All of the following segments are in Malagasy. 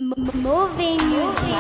Moving music.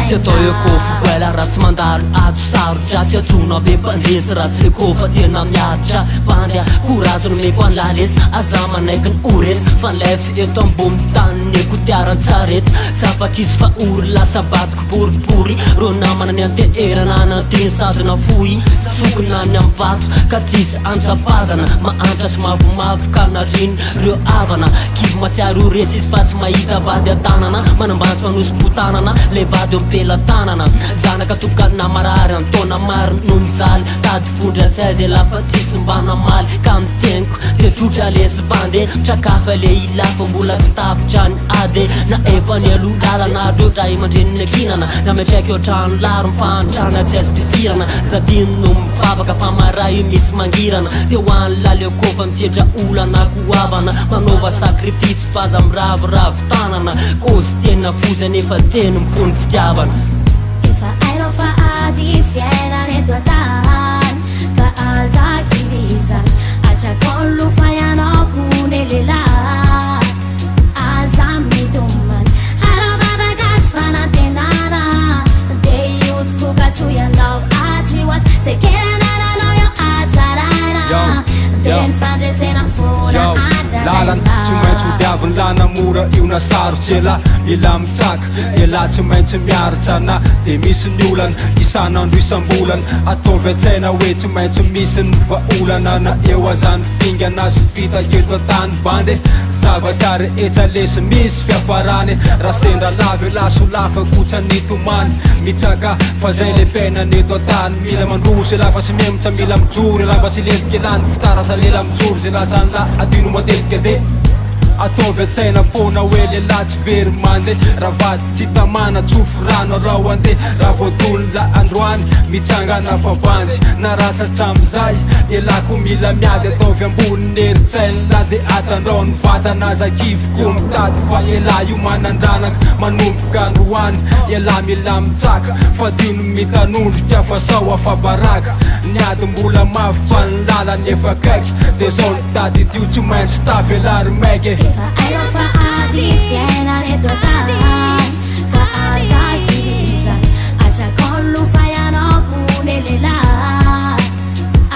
Se atao eo kôfa boela raha tsy mandalo ato sarotra tsy atsoina be mpandesy raha tsy le kôfa tena miaritra mpandeha korazo nomeko an'lalesy aza manaiky ny oresy fanlefa eto ambony tany neko tiaran-tsarety tsapakizy fa ory lasa badiko boribory ro namana ny anteherana nateny sady nafoy sokona ny ambato ka tsisy antsapazana mahantra sy mavomavo ka nariny reo avana kivo matsiary oresy izy fa tsy mahita vady atanana manambasy fanosy-potanana le vady eo mpelatanana zanaka tokana marary antona maro no mijaly tady fondry alsaizy lafa tsisy mbana maly ka miteniko tetrotra lesy bande trakafa le ilafa mbola tsy tapitra ny ade na efa ny alo-lalana reo dra imandreny nakinana na metraiky eo trano laro mifantrana tsy azy tifirana zadiny no mivavaka fa mara io misy mangirana teo any laleo kofa misedra olana koavana manova sakrifisy faza miravoravo tanana kozy tena fozany efa teny mifony fitiavana. Efa hainao fa ady fiainana eto an-tany ka aza kivizana atrakao ny lofa ianao kony lehilahy aza mitomany aravavakasy fanantenana de io tofokatso ianao atsy oatsy zay keranananao eo atsaraina de ny fandresena fona lalana tsy maintsy hodiaviny lanamora io na sarotsy ela ila mitsaka ela tsy maintsy miaritra na de misy ny olana isanandro isam-bolana ataovy an-tsaina hoe tsy maintsy misy ny vaolana na eo azany fingana sy vita eto an-tany bande zavatsary etra lesy misy fiafarany raha sendra lavy laso lafa kotsany tomany mitsaka fa zay le fiainana eto an-tany mila mandroso lafa sy memotsa mila mijory lafa sy lentiky lany fitara sa lela mijory zay lazany la adino matetika de ataovy an-tsaina fona hoe lehilahy tsy very mande raha vady tsy tamana tsofo rano arao ande raha voadony la androany mitsangana fabandy na ratsatsambizay elako mila miady ataovy ambony eritsaina la de atandrao ny vatana zakivoko mitady fa elahy io manandranaka manomboka androany elahy mila mitsaka fa dino mitanondroka fa sao afabaraka niady mbola mafy fa ny lalany efa kaiky de zao litady tio tsy maintsy tafy elary maiky. Efa hainao fa ady fiainana eto an-tany ka aza kivizana atrakao ny lofa ianao kony lehilahy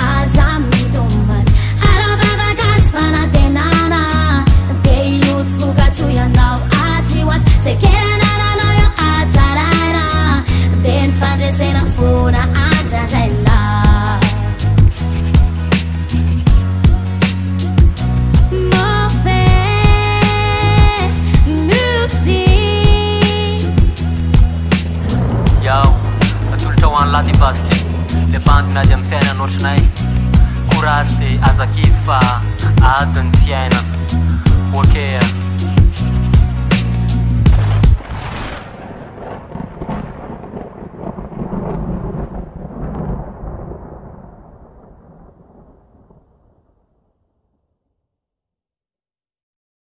aza mitomany aravavakasy fanantenana de io tofokatso ianao atsy oatsy zay keranananao eo atsaraina de ny fandresena fona andraindraila. Lati basti le band miady amin'ny fiainana ohatranay courage de azakivy fa adiny fiainana ok